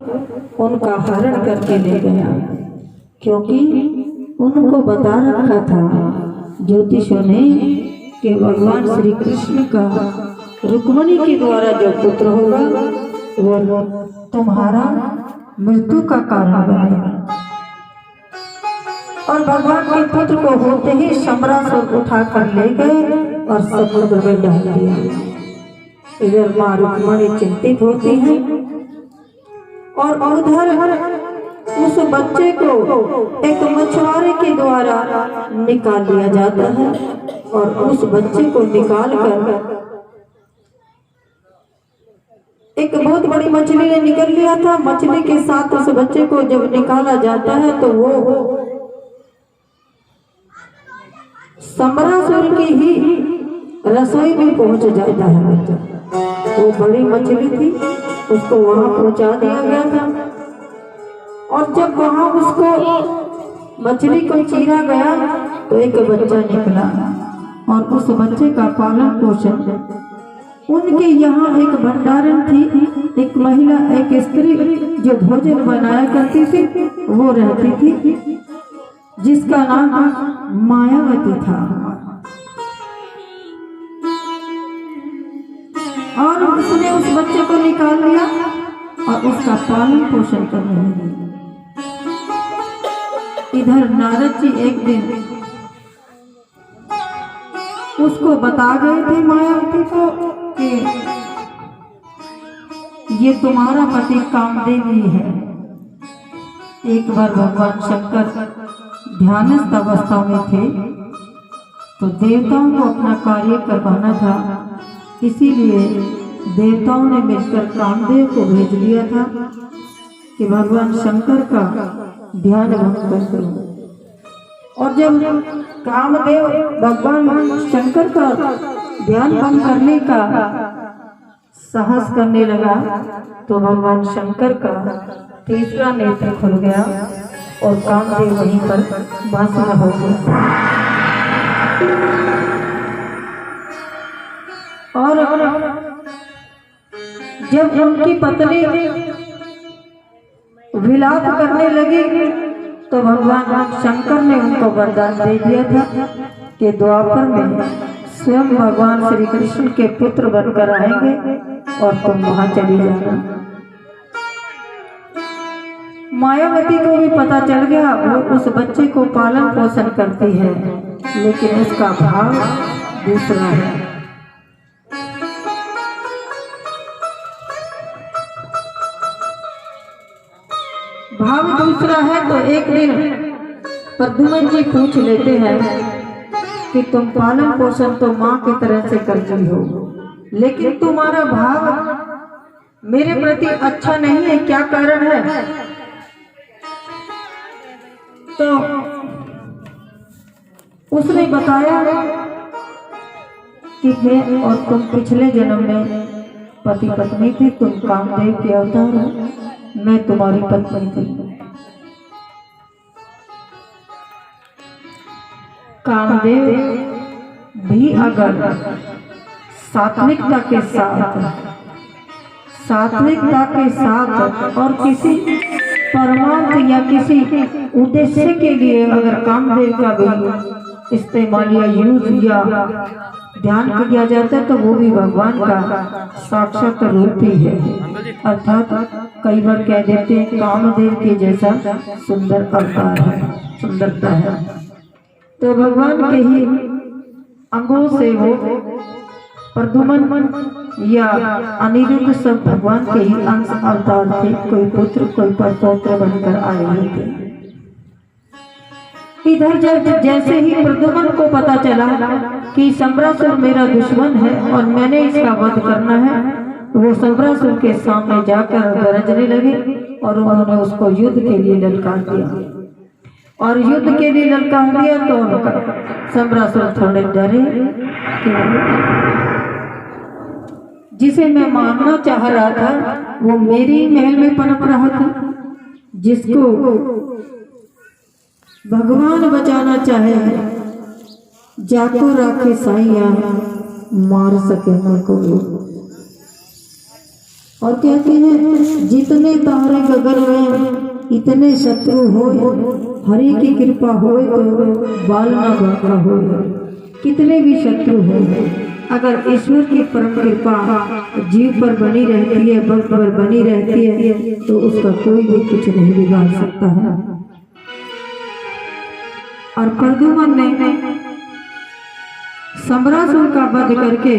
उनका हरण करके ले गया, क्योंकि उनको बता रखा था ज्योतिषों ने कि भगवान श्री कृष्ण का रुक्मिणी के द्वारा जो पुत्र होगा वो तुम्हारा मृत्यु का कारण बनेगा। और भगवान के पुत्र को होते ही शंबरासुर उठाकर ले गए और समुद्र में डाल दिया। इधर माँ रुक्मिणी चिंतित होती है और उधर उस बच्चे को एक मछुआरे के द्वारा निकाल लिया जाता है और उस बच्चे को निकाल कर एक बहुत बड़ी मछली ने निकल लिया था। मछली के साथ उस बच्चे को जब निकाला जाता है तो वो शंबरासुर की ही रसोई में पहुंच जाता है बच्चा। वो बड़ी मछली थी, उसको वहां पहुंचा दिया गया था। और जब वहां उसको मछली को चीरा गया तो एक बच्चा निकला और उस बच्चे का पालन पोषण उनके यहाँ एक भंडारण थी, एक महिला, एक स्त्री जो भोजन बनाया करती थी, वो रहती थी, जिसका नाम मायावती था। और उसने उस बच्चे को निकाल लिया और उसका पालन पोषण करने लगी। इधर नारद जी एक दिन उसको बता गए थे मायावती को कि ये तुम्हारा पति कामदेव ही है। एक बार भगवान शंकर ध्यानस्थ अवस्था में थे तो देवताओं को अपना कार्य करवाना था, इसीलिए देवताओं ने मिलकर कामदेव को भेज दिया था कि भगवान शंकर का ध्यान भंग कर दो। और जब कामदेव भगवान शंकर का ध्यान भंग करने का साहस करने लगा तो भगवान शंकर का तीसरा नेत्र खुल गया और कामदेव वहीं पर भस्म हो गया। और जब उनकी पत्नी विलाप करने लगी तो भगवान शंकर ने उनको वरदान दे दिया था कि द्वापर में स्वयं भगवान श्री कृष्ण के पुत्र बनकर आएंगे और तुम वहां चली जाना। मायावती को भी पता चल गया, वो उस बच्चे को पालन पोषण करती है, लेकिन उसका भाव दूसरा है। भाव दूसरा है तो एक दिन प्रद्युम्न जी पूछ लेते हैं कि तुम पालन पोषण तो माँ की तरह से करती हो, लेकिन तुम्हारा भाव मेरे प्रति अच्छा नहीं है, क्या कारण है? तो उसने बताया कि मैं और तुम पिछले जन्म में पति पत्नी थे, तुम कामदेव के अवतार हो, मैं तुम्हारी पत्नी थी। कामदेव भी अगर सात्विकता के साथ और किसी परमार्थ या किसी उद्देश्य के लिए अगर कामदेव का भी इस्तेमाल या यूज या ध्यान किया जाता है तो वो भी भगवान का साक्षात रूप ही है। अर्थात कई बार कह देते हैं कामदेव के जैसा सुंदर अवतार है, सुंदरता है। तो भगवान के ही अंगों से वो प्रद्युम्न या अनिरुद्ध सब भगवान के ही अंश अवतार थे, कोई पुत्र कोई परपौत्र बनकर आए हुए थे। इधर जब जैसे ही प्रद्युम्न को पता चला कि शंबरासुर मेरा दुश्मन है और मैंने इसका वध करना है, वो शंबरासुर के सामने जाकर गरजने लगे और उन्होंने उसको युद्ध के लिए ललकार दिया। और युद्ध के लिए ललकार दिया तो शंबरासुर थोड़े डरे कि जिसे मैं मारना चाह रहा था वो मेरी महल में पनप रहा था, जिसको भगवान बचाना चाहे जाको राखे साइया मार सके न कोई। और कहते हैं जितने तारे गगन में इतने शत्रु हो, हरि की कृपा हो तो बाल ना बांका हो। कितने भी शत्रु हो, अगर ईश्वर की परम कृपा जीव पर बनी रहती है, भक्त पर बनी रहती है, तो उसका कोई भी कुछ नहीं बिगाड़ सकता है। और प्रद्युम्न ने सम्रासुर का वध करके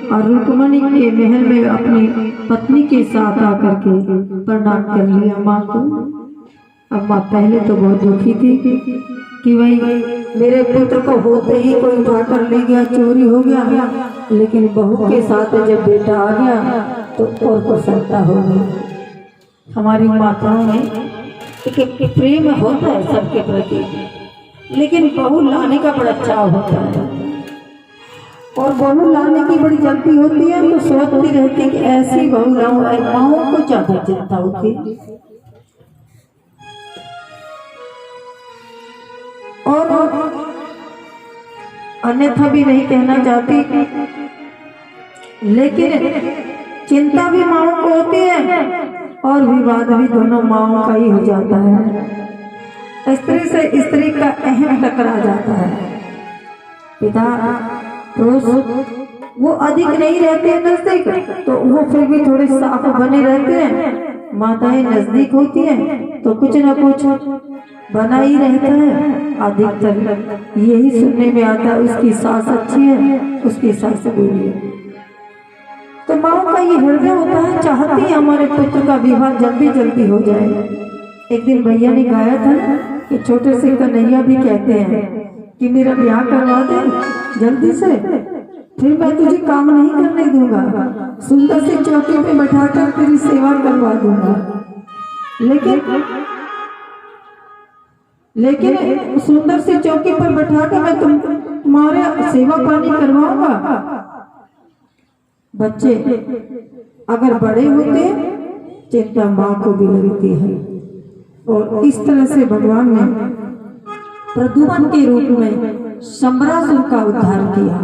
और रुक्मिणी के महल में अपनी पत्नी के साथ आकर के प्रणाम कर लिया माँ को। अब माँ पहले तो बहुत दुखी थी कि भाई मेरे पुत्र को होते ही कोई उठाकर ले गया, चोरी हो गया, लेकिन बहू के साथ जब बेटा आ गया तो और प्रसन्नता हो गई। हमारी माताओं में एक प्रेम होता है सबके प्रति, लेकिन बहू लाने का बड़ा चाव होता है, और बहू लाने की बड़ी जल्दी होती है, तो सोचती रहती है कि ऐसी बहू लाऊं। माओं को ज्यादा चिंता होती, और अन्यथा भी नहीं कहना चाहती, लेकिन चिंता भी माओं को होती है और विवाद भी दोनों माओं का ही हो जाता है। स्त्री से स्त्री का अहम टकरा जाता है। पिता पुरुष वो अधिक नहीं रहते हैं नजदीक, तो वो फिर भी थोड़े साफ बने रहते हैं। माताएं नजदीक होती हैं तो कुछ ना कुछ बना ही रहता है। अधिकतर यही सुनने में आता है, उसकी सास अच्छी है, उसकी सास बुरी है। तो माँ का ये हृदय होता है, चाहती है हमारे पुत्र का विवाह जल्दी जल्दी हो जाए। एक दिन भैया ने गाया था कि छोटे से कन्हैया भी कहते हैं कि मेरा ब्याह करवा दे जल्दी से, फिर मैं तुझे काम नहीं करने दूंगा, सुंदर से चौकी पे बैठाकर तेरी सेवा करवा दूंगा। लेकिन सुंदर से चौकी पर बैठाकर मैं तुम्हारे सेवा पानी करवाऊंगा। बच्चे अगर बड़े होते चिंता माँ को भी लगती है, और इस तरह से भगवान ने प्रद्युम्न के रूप में सम्रासुर का उद्धार किया।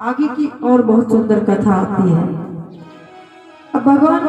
आगे की और बहुत सुंदर कथा आती है। अब भगवान